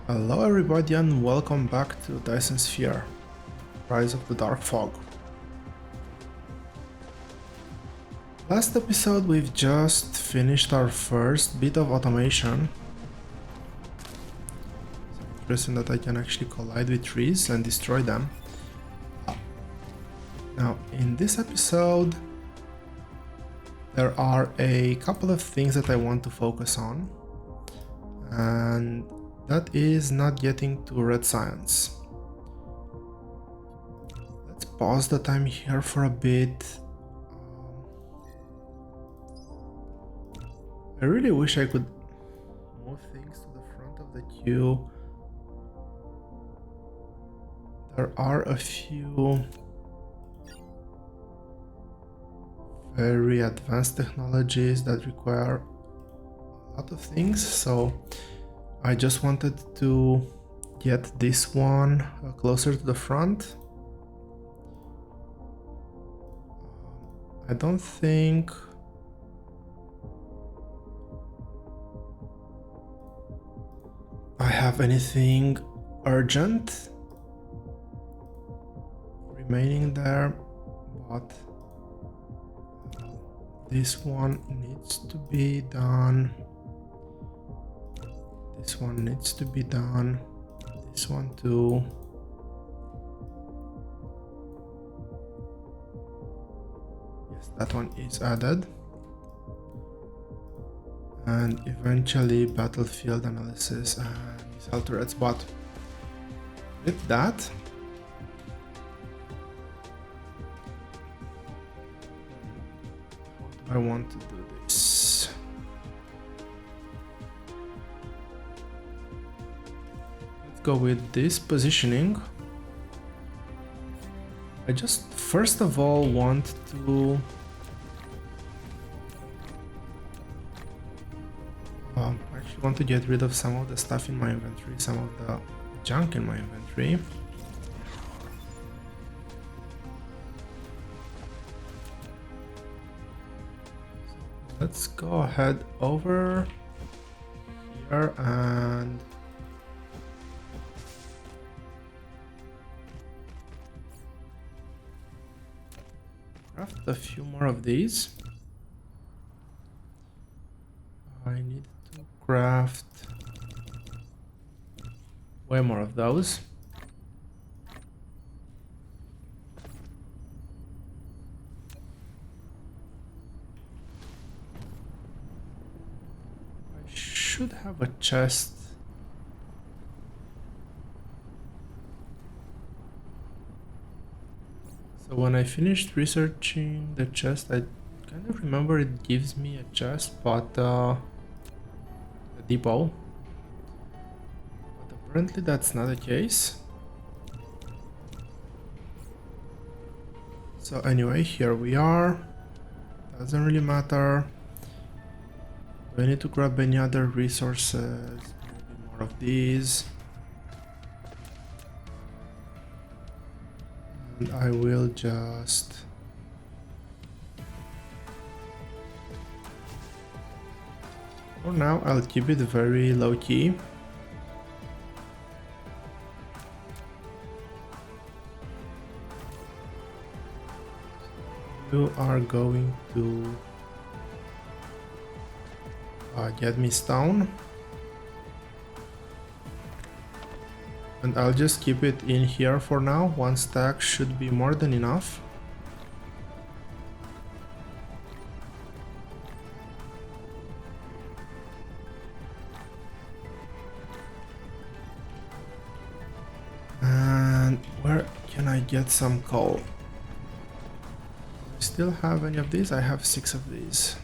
Hello everybody and welcome back to Dyson Sphere, Rise of the Dark Fog. Last episode we've just finished our first bit of automation. It's interesting that I can actually collide with trees and destroy them. Now in this episode there are a couple of things that I want to focus on, and that is not getting to red science. Let's pause the time here for a bit. I really wish I could move things to the front of the queue. There are a few very advanced technologies that require a lot of things, so I just wanted to get this one closer to the front. I don't think I have anything urgent remaining there, but this one needs to be done. This one needs to be done. This one too. Yes, that one is added. And eventually battlefield analysis and missile turrets. But with that, how do I want to do this? Let's go with this positioning. I just first of all want to actually want to get rid of some of the stuff in my inventory, some of the junk in my inventory. Let's go ahead over here and craft a few more of these. I need to craft way more of those. I should have a chest. So when I finished researching the chest, I kind of remember it gives me a chest, but the depot. But apparently that's not the case. So anyway, here we are. Doesn't really matter. Do I need to grab any other resources? Maybe more of these. And I will just for now I'll keep it very low key. You are going to get me stone, and I'll just keep it in here for now. One stack should be more than enough. And where can I get some coal? Still have any of these? I have 6 of these.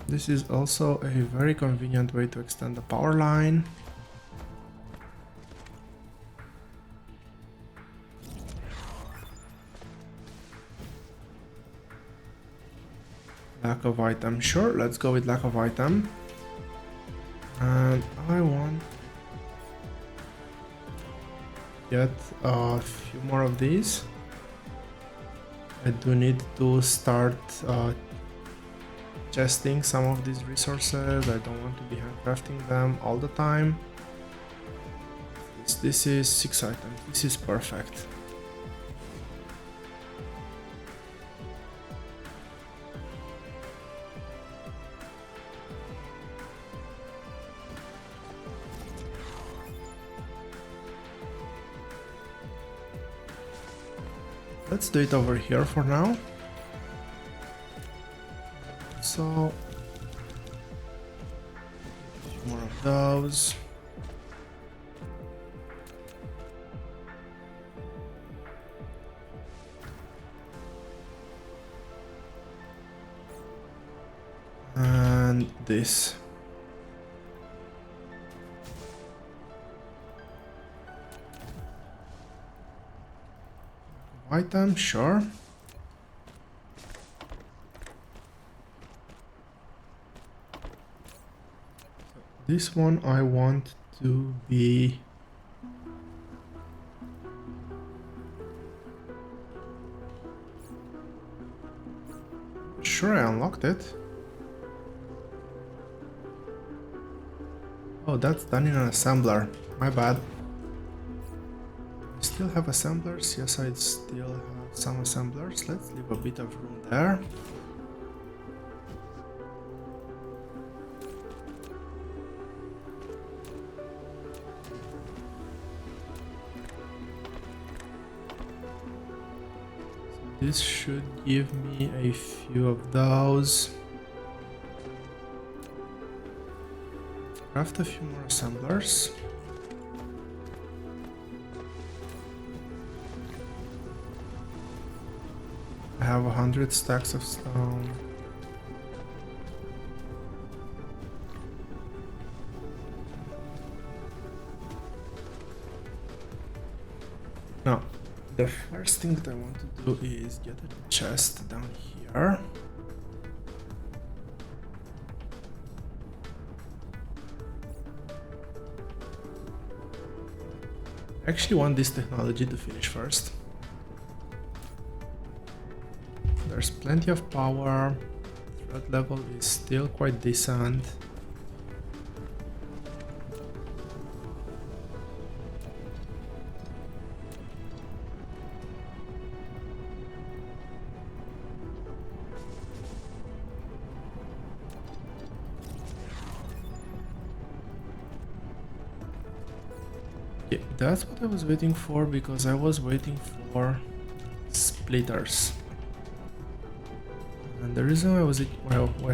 This is also a very convenient way to extend the power line. Lack of item, sure, let's go with lack of item. And I want get a few more of these. I do need to start testing some of these resources. I don't want to be handcrafting them all the time. This is 6 items. This is perfect. Let's do it over here for now. So, a few more of those. And this. Item, sure. This one I want to be sure I unlocked it. Oh, that's done in an assembler. My bad. I still have assemblers. Yes, I still have some assemblers. Let's leave a bit of room there. This should give me a few of those. Craft a few more assemblers. I have 100 stacks of stone. Now, the first thing that I want to do is get a chest down here. I actually want this technology to finish first. There's plenty of power. Threat level is still quite decent. Yeah, that's what I was waiting for, because I was waiting for splitters. And the reason why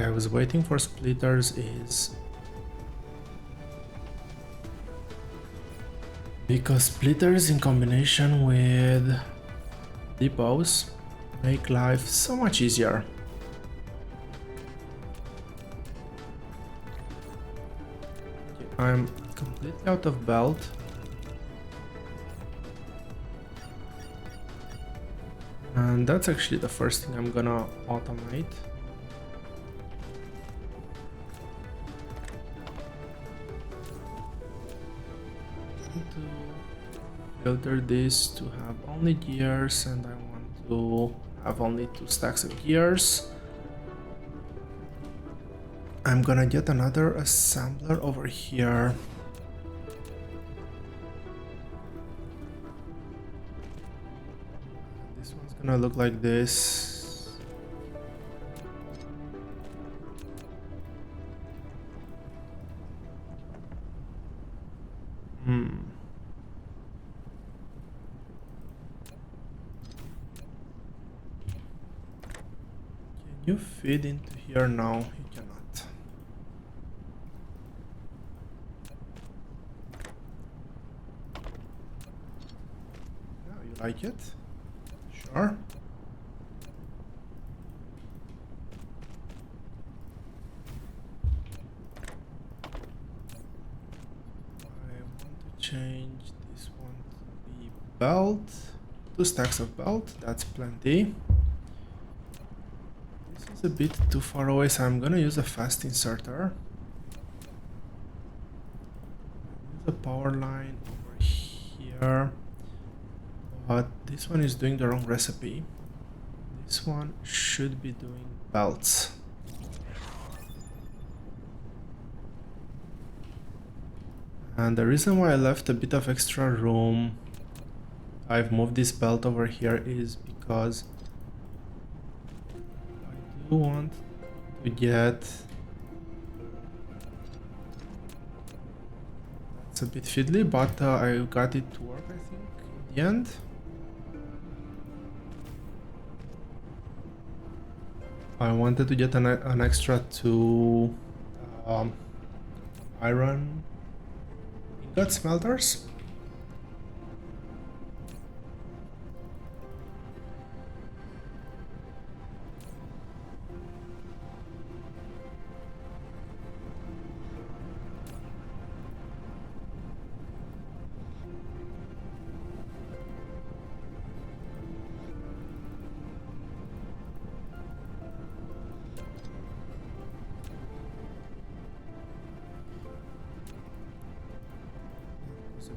I was waiting for splitters is because splitters in combination with depots make life so much easier. I'm completely out of belt. And that's actually the first thing I'm gonna automate. To filter this to have only gears, and I want to have only 2 stacks of gears. I'm gonna get another assembler over here. Gonna look like this. Can you feed into here? No, you cannot. Yeah, you like it? Sure. I want to change this one to be belt. 2 stacks of belt, that's plenty. This is a bit too far away, so I'm gonna use a fast inserter. Use a power line over here. But this one is doing the wrong recipe. This one should be doing belts. And the reason why I left a bit of extra room, I've moved this belt over here, is because I do want to get... It's a bit fiddly, but I got it to work, I think, in the end. I wanted to get an extra 2 iron ingot smelters.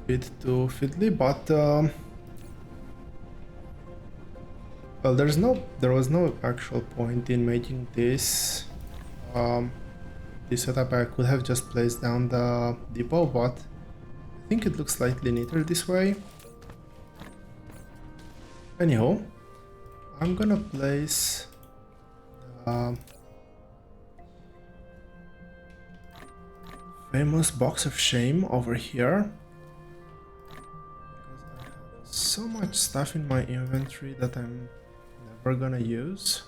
Bit too fiddly, but well, there was no actual point in making this this setup. I could have just placed down the depot, but I think it looks slightly neater this way. Anyhow, I'm gonna place the famous box of shame over here. So much stuff in my inventory that I'm never gonna use.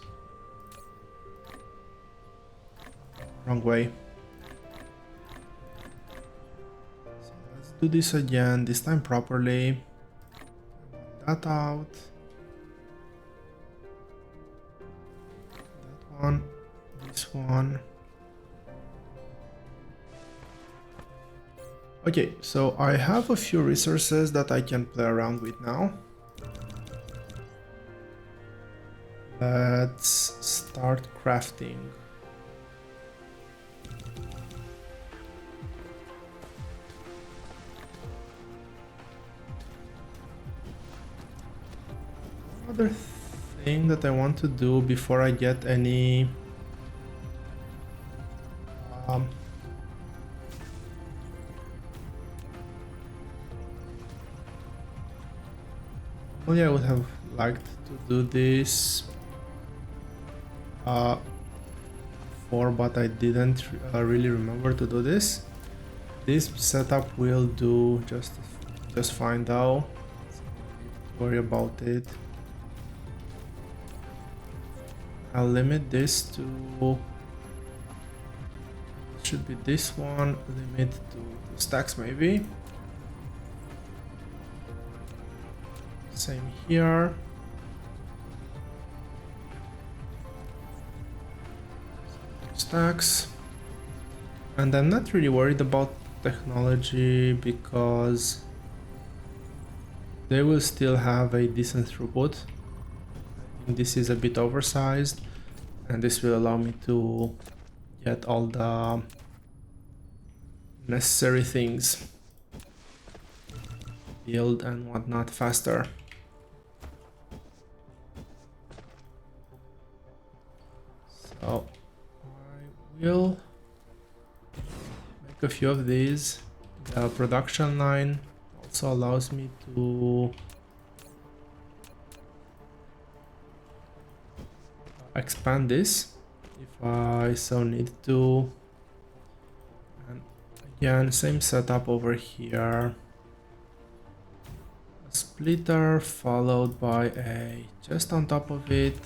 Wrong way. So let's do this again, this time properly. That out. That one. This one. Okay, so I have a few resources that I can play around with now. Let's start crafting. Another thing that I want to do before I get any I would have liked to do this before, but I didn't really remember to do this. This setup will do just fine though. Don't worry about it. I'll limit this to, should be this one, limit to 2 stacks maybe. Same here. Stacks. And I'm not really worried about technology because they will still have a decent throughput. I think this is a bit oversized, and this will allow me to get all the necessary things, build and whatnot faster. So I will make a few of these. The production line also allows me to expand this if I so need to. And again, same setup over here. A splitter followed by a chest on top of it.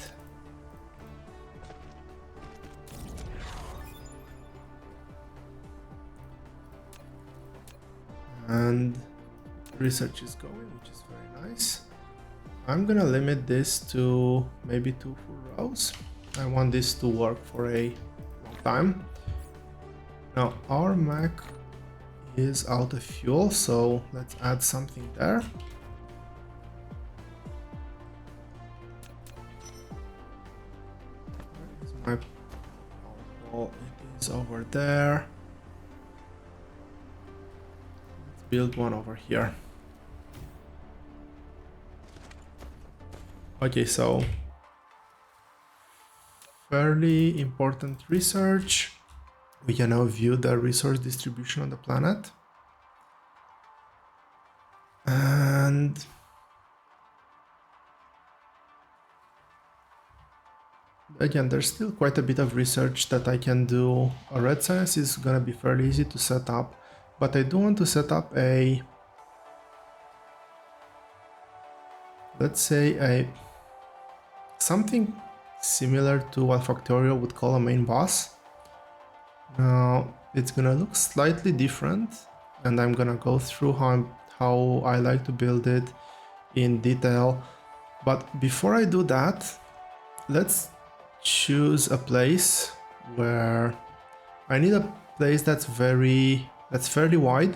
And research is going, which is very nice. I'm gonna limit this to maybe 2 full rows. I want this to work for a long time. Now our Mac is out of fuel, so let's add something there. Where is my power wall? It is over there. Build one over here. Okay, so fairly important research. We can now view the resource distribution on the planet. And again, there's still quite a bit of research that I can do. A red science is gonna be fairly easy to set up, but I do want to set up a, let's say something similar to what Factorio would call a main boss. Now it's gonna look slightly different, and I'm gonna go through how I like to build it in detail. But before I do that, let's choose a place where I need a place that's fairly wide,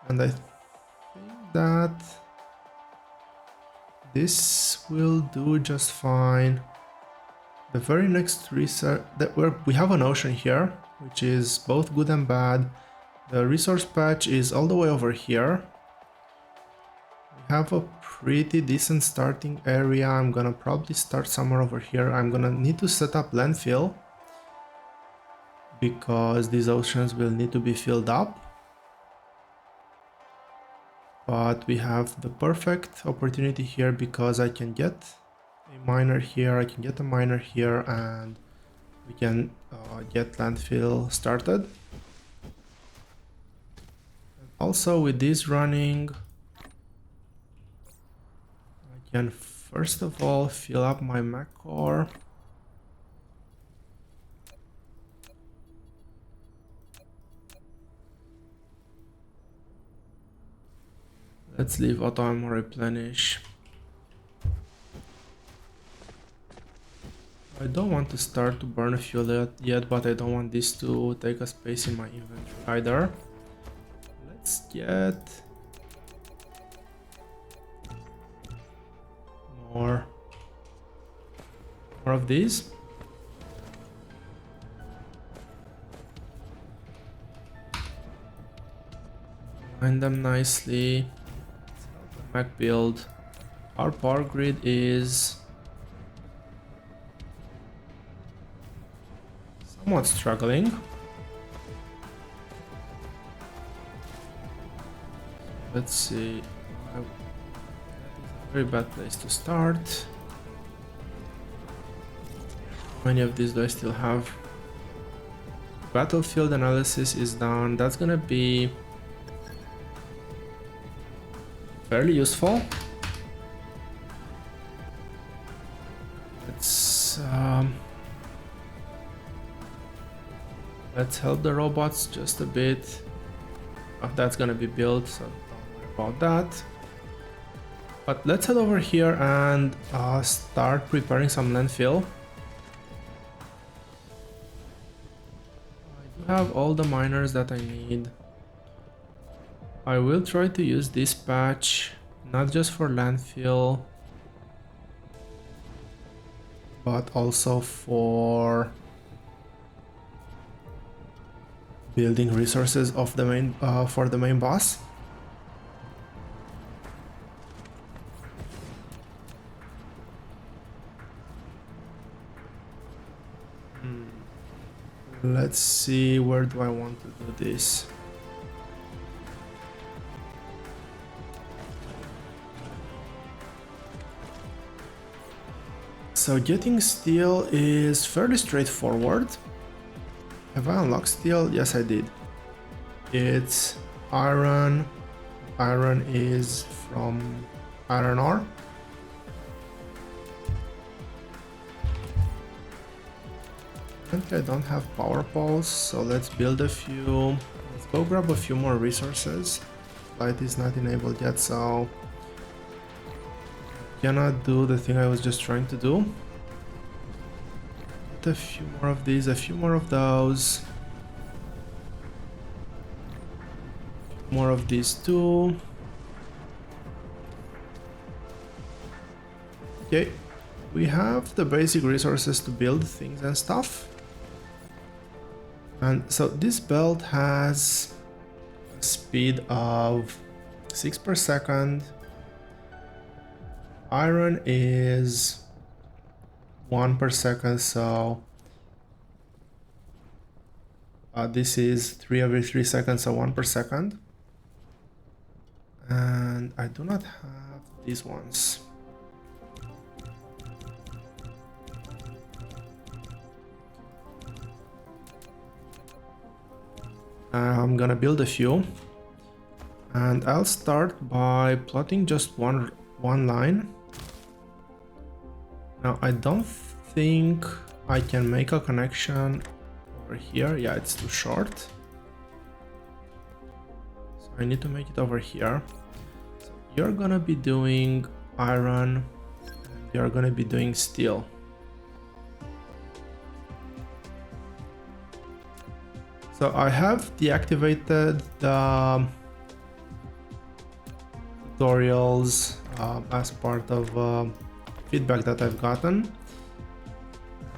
and I think that this will do just fine. The very next research we have an ocean here, which is both good and bad. The resource patch is all the way over here. We have a pretty decent starting area. I'm gonna probably start somewhere over here. I'm gonna need to set up landfill because these oceans will need to be filled up. But we have the perfect opportunity here because I can get a miner here, I can get a miner here, and we can get landfill started. And also with this running, I can first of all fill up my mech core. Let's leave auto ammo replenish. I don't want to start to burn a fuel yet, but I don't want this to take a space in my inventory either. Let's get more of these. Align them nicely. Mech build. Our power grid is somewhat struggling. Let's see. That is a very bad place to start. How many of these do I still have? Battlefield analysis is done. That's gonna be fairly useful. Let's help the robots just a bit. Oh, that's gonna be built, so don't worry about that. But let's head over here and start preparing some landfill. I do have all the miners that I need. I will try to use this patch not just for landfill, but also for building resources of the main for the main boss. Let's see, where do I want to do this? So getting steel is fairly straightforward. Have I unlocked steel? Yes, I did. It's iron. Iron is from iron ore. I think I don't have power poles, so let's build a few. Let's go grab a few more resources. Light is not enabled yet, so cannot do the thing I was just trying to do. Get a few more of these, a few more of those. More of these too. Okay, we have the basic resources to build things and stuff. And so this belt has a speed of 6 per second. iron is 1 per second, so this is 3 every 3 seconds, so 1 per second. And I do not have these ones. I'm gonna build a few, and I'll start by plotting just one line. Now I don't think I can make a connection over here. Yeah, it's too short, so I need to make it over here. So you're gonna be doing iron, and you're gonna be doing steel. So I have deactivated the tutorials as part of feedback that I've gotten.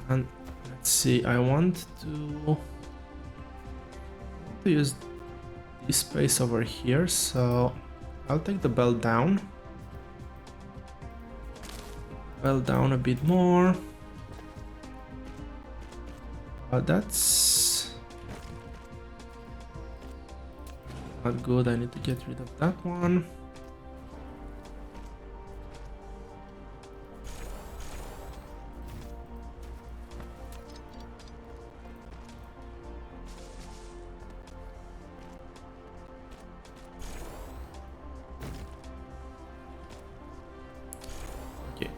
And let's see, I want to use this space over here, so I'll take the bell down. Bell down a bit more. That's not good. I need to get rid of that one. Okay,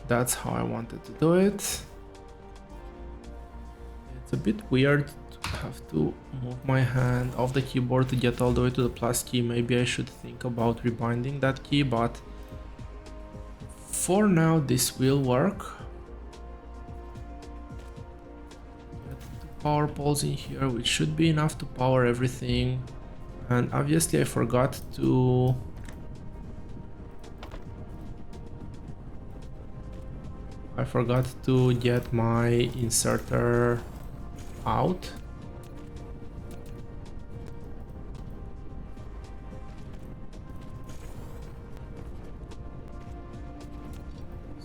that's how I wanted to do it. It's a bit weird to have to move my hand off the keyboard to get all the way to the plus key. Maybe I should think about rebinding that key, but for now this will work. Get the power poles in here, which should be enough to power everything. And obviously I forgot to get my inserter out.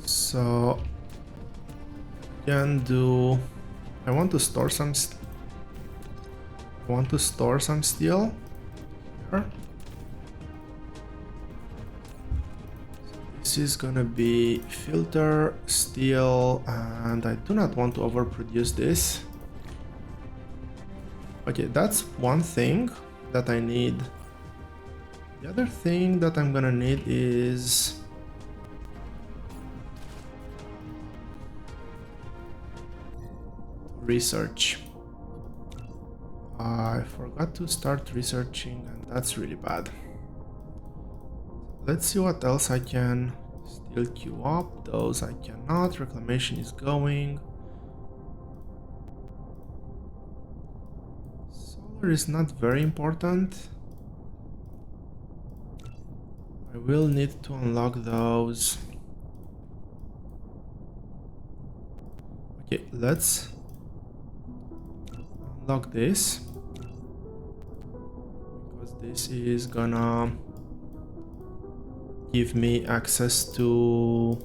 So I want to store some steel here. So this is gonna be filter steel, and I do not want to overproduce this. Okay, that's one thing that I need. The other thing that I'm gonna need is research. I forgot to start researching, and that's really bad. Let's see what else I can still queue up. Those I cannot. Reclamation is going. Solar is not very important. I will need to unlock those. Okay, let's unlock this, because this is gonna give me access to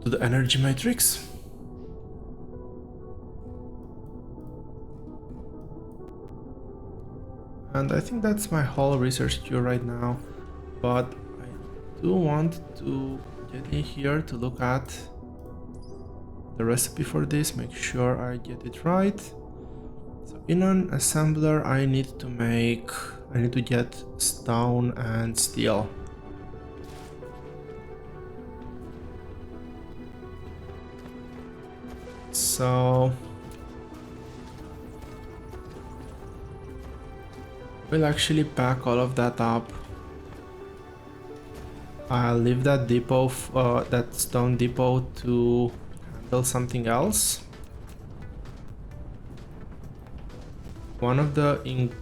the energy matrix. And I think that's my whole research queue right now, but I do want to get in here to look at the recipe for this, make sure I get it right. So in an assembler I need to get stone and steel. So we'll actually pack all of that up. I'll leave that depot, that stone depot, to handle something else. One of the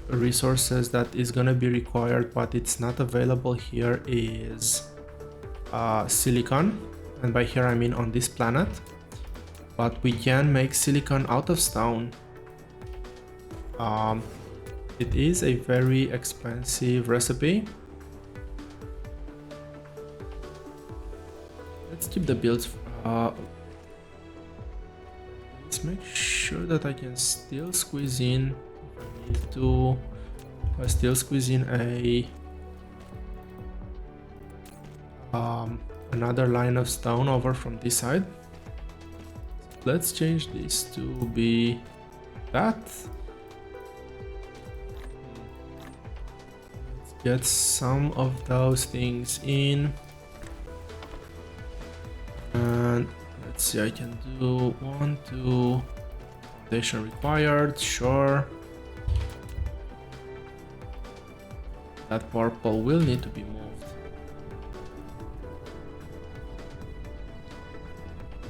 resources that is gonna be required, but it's not available here, is silicon, and by here I mean on this planet. But we can make silicon out of stone. It is a very expensive recipe. Let's keep the builds. Let's make sure that I can still squeeze in if I need to. Still squeeze in a another line of stone over from this side. Let's change this to be that. Let's get some of those things in. And let's see, I can do 1, 2 foundation required, sure. That purple will need to be moved.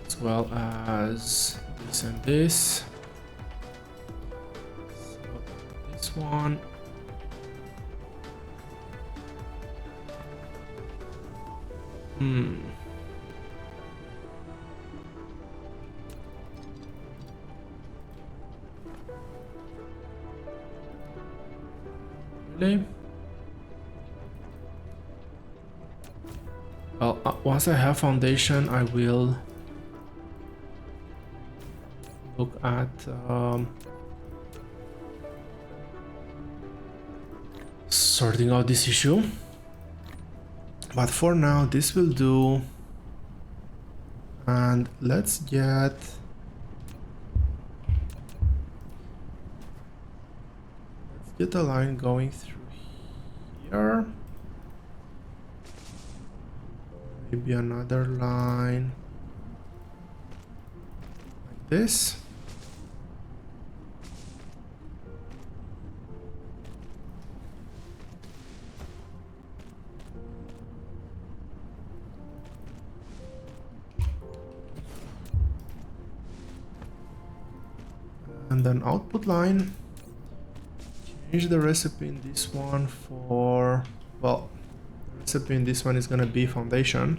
As well as this and this. So this one. Really? Well, once I have foundation, I will look at sorting out this issue. But for now, this will do. And let's get a line going through here. Maybe another line like this. And then output line. Change the recipe in this one for, well, the recipe in this one is gonna be foundation.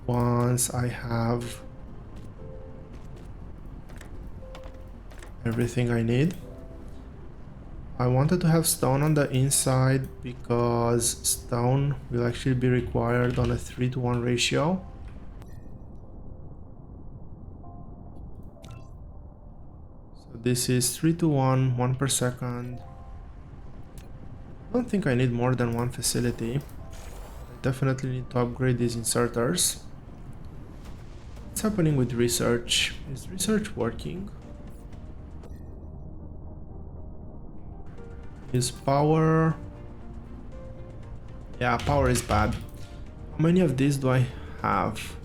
Once I have everything I need. I wanted to have stone on the inside because stone will actually be required on a 3:1 ratio. So this is 3:1, 1 per second. I don't think I need more than one facility. I definitely need to upgrade these inserters. What's happening with research? Is research working? Is power... Yeah, power is bad. How many of these do I have?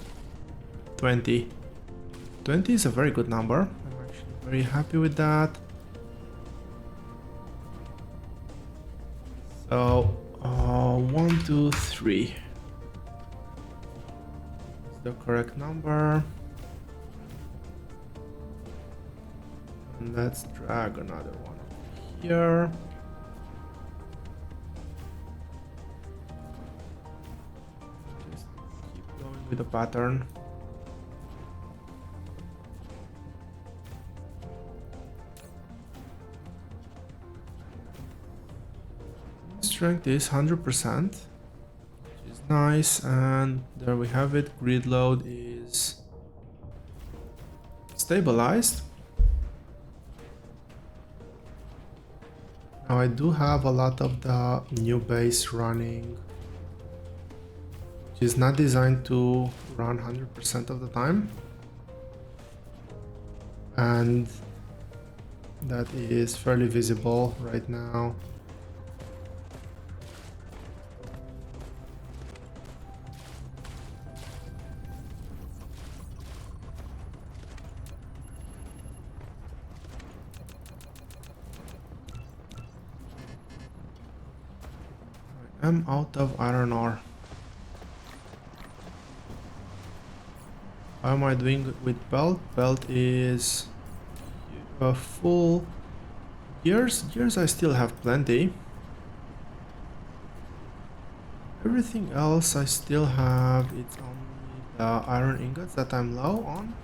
20. 20 is a very good number. I'm actually very happy with that. So, 1, 2, 3. That's the correct number. And let's drag another one over here. Just keep going with the pattern. Strength is 100%, which is nice, and there we have it. Grid load is stabilized. Now I do have a lot of the new base running, which is not designed to run 100% of the time, and that is fairly visible right now. I'm out of iron ore. How am I doing with belt? Belt is full. Gears I still have plenty. Everything else I still have. It's only the iron ingots that I'm low on.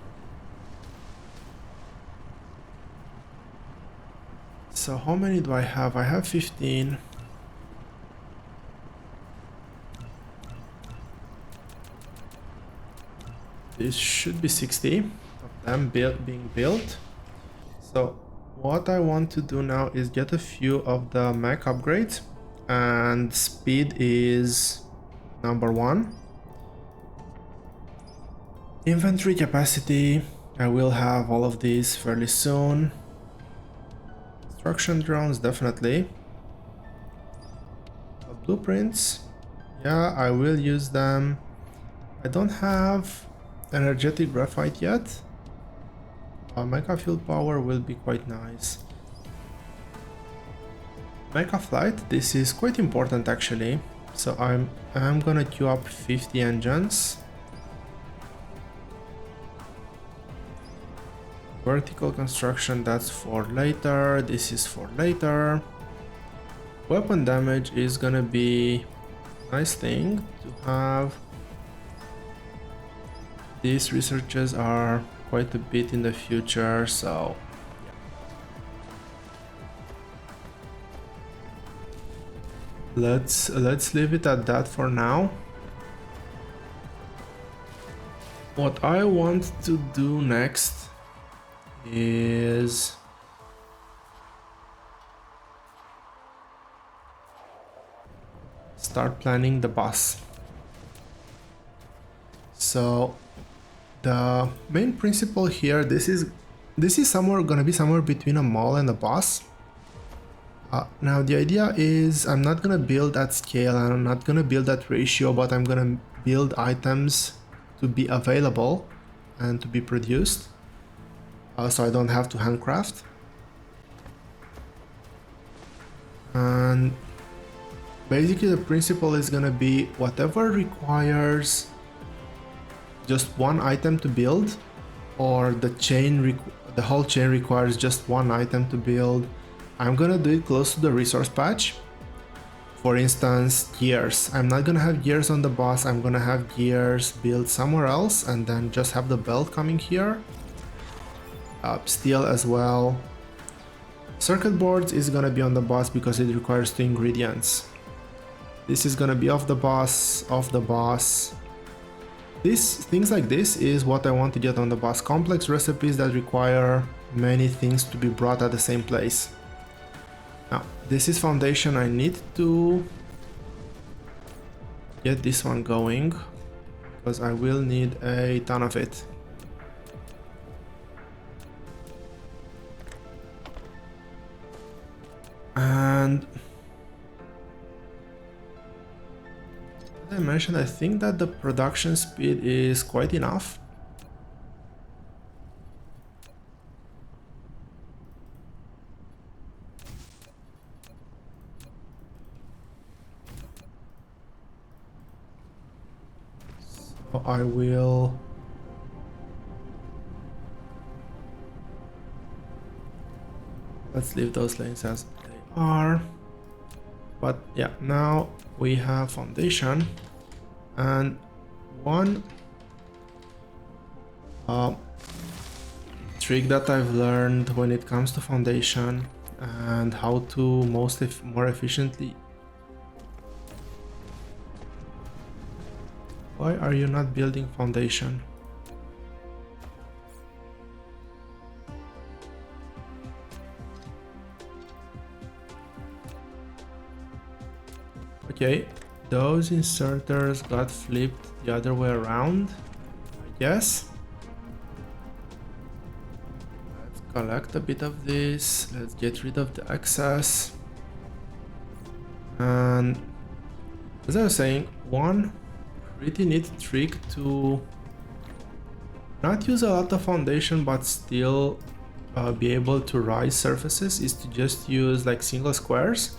so how many do I have? I have 15. This should be 60 of them being built. So what I want to do now is get a few of the mech upgrades, and speed is number 1. Inventory capacity, I will have all of these fairly soon. Construction drones, definitely. Blueprints, yeah, I will use them. I don't have energetic graphite yet. Mecha fuel power will be quite nice. Mecha flight, this is quite important actually. So I'm gonna queue up 50 engines. Vertical construction, that's for later. This is for later. Weapon damage is gonna be a nice thing to have. These researches are quite a bit in the future, so let's leave it at that for now. What I want to do next is start planning the bus. So the main principle here, this is gonna be somewhere between a mall and a bus. Now the idea is I'm not gonna build at scale and I'm not gonna build at ratio, but I'm gonna build items to be available and to be produced, so I don't have to handcraft. And basically the principle is gonna be whatever requires just one item to build, or the whole chain requires just one item to build, I'm gonna do it close to the resource patch. For instance, gears. I'm not gonna have gears on the bus, I'm gonna have gears built somewhere else and then just have the belt coming here. Steel as well. Circuit boards is gonna be on the bus because it requires 2 ingredients. This is gonna be off the bus. Things like this is what I want to get on the bus. Complex recipes that require many things to be brought at the same place. Now, this is foundation. I need to get this one going because I will need a ton of it. And as I mentioned, I think that the production speed is quite enough. So I will let's leave those lanes as they are. But yeah, now we have foundation, and one trick that I've learned when it comes to foundation and how to more efficiently. Why are you not building foundation? Okay, those inserters got flipped the other way around, I guess. Let's collect a bit of this, let's get rid of the excess. And as I was saying, one pretty neat trick to not use a lot of foundation but still be able to rise surfaces is to just use like single squares.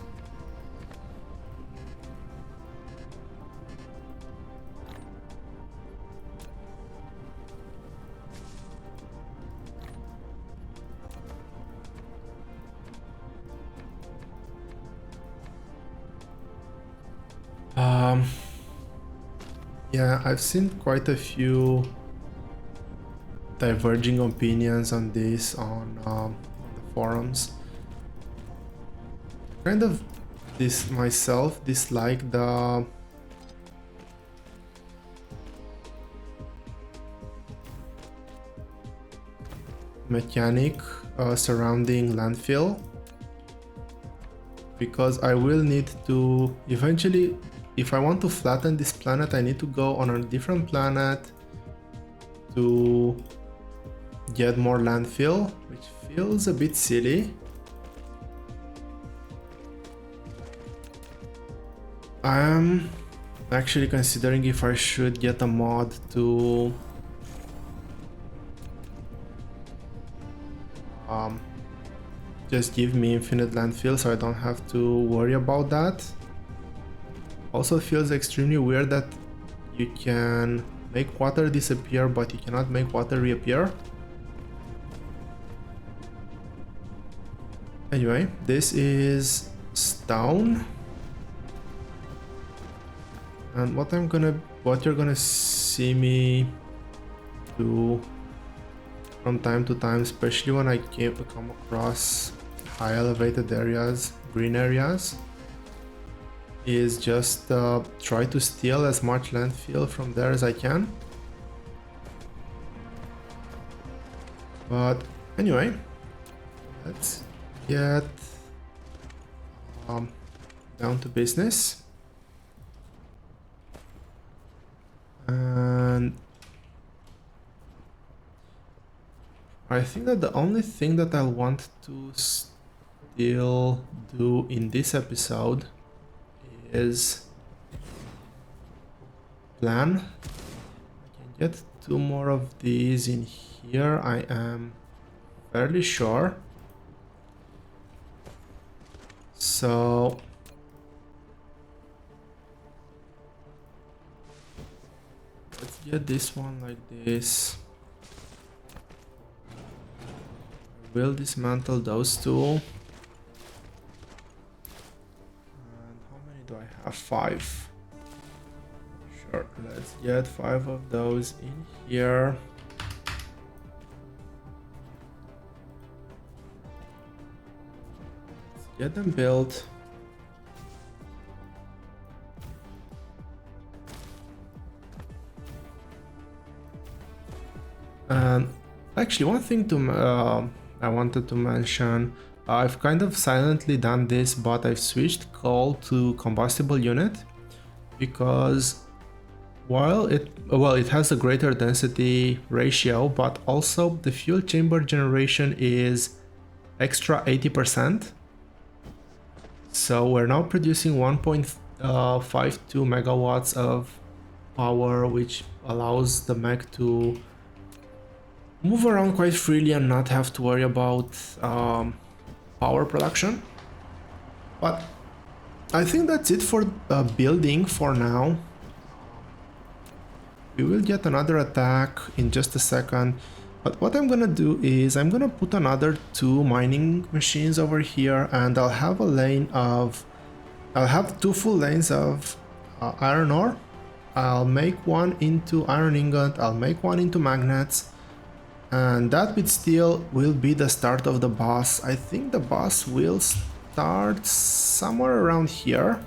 Yeah, I've seen quite a few diverging opinions on this on the forums. kind of dislike the mechanic surrounding landfill, because I will need to eventually, if I want to flatten this planet, I need to go on a different planet to get more landfill, which feels a bit silly. I'm actually considering if I should get a mod to just give me infinite landfill so I don't have to worry about that. Also feels extremely weird that you can make water disappear but you cannot make water reappear. Anyway, this is stone. And what you're gonna see me do from time to time, especially when I come across high elevated areas, green areas, is just try to steal as much landfill from there as I can. But anyway, let's get down to business. And I think that the only thing that I'll want to still do in this episode is plan. I can get 2 more of these in here, I am fairly sure. So let's get this one like this. I will dismantle those two. And how many do I have? 5. Sure, let's get 5 of those in here. Let's get them built. And actually, one thing I wanted to mention, I've kind of silently done this, but I've switched coal to combustible unit because while it has a greater density ratio, but also the fuel chamber generation is extra 80%. So we're now producing 1.52 megawatts of power, which allows the mech to move around quite freely and not have to worry about power production. But I think that's it for building for now. We will get another attack in just a second, but what I'm gonna do is I'm gonna put another 2 mining machines over here, and I'll have 2 full lanes of iron ore. I'll make one into iron ingot, I'll make one into magnets, and that with steel will be the start of the boss. I think the boss will start somewhere around here,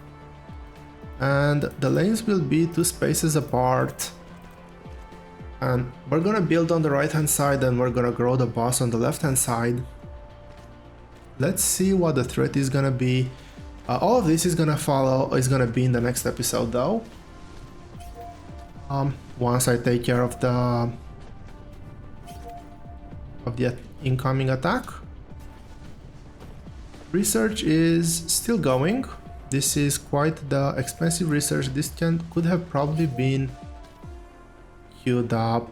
and the lanes will be 2 spaces apart. And we're gonna build on the right hand side and we're gonna grow the boss on the left hand side. Let's see what the threat is gonna be. All of this is gonna be in the next episode though. Once I take care of the incoming attack. Research is still going. This is quite the expensive research. This could have probably been queued up.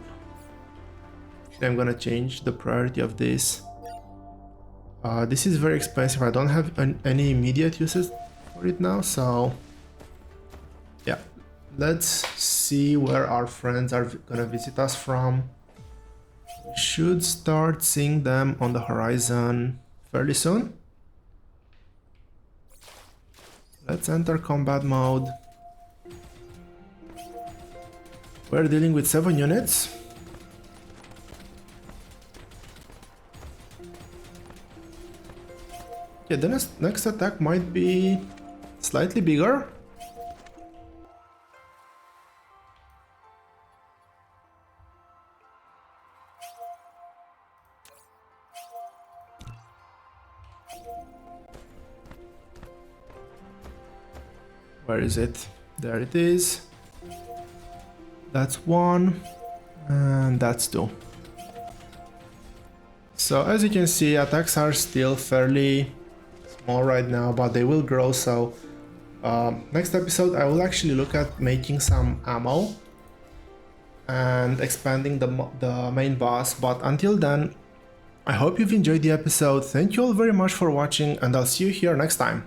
I'm gonna change the priority of this. This is very expensive. I don't have any immediate uses for it now, so yeah. Let's see where our friends are gonna visit us from. We should start seeing them on the horizon fairly soon. Let's enter combat mode. We're dealing with 7 units. Yeah, the next attack might be slightly bigger. Where is it? There it is. That's one, and that's two. So as you can see, attacks are still fairly small right now, but they will grow. So next episode I will actually look at making some ammo and expanding the main boss. But until then, I hope you've enjoyed the episode. Thank you all very much for watching, and I'll see you here next time.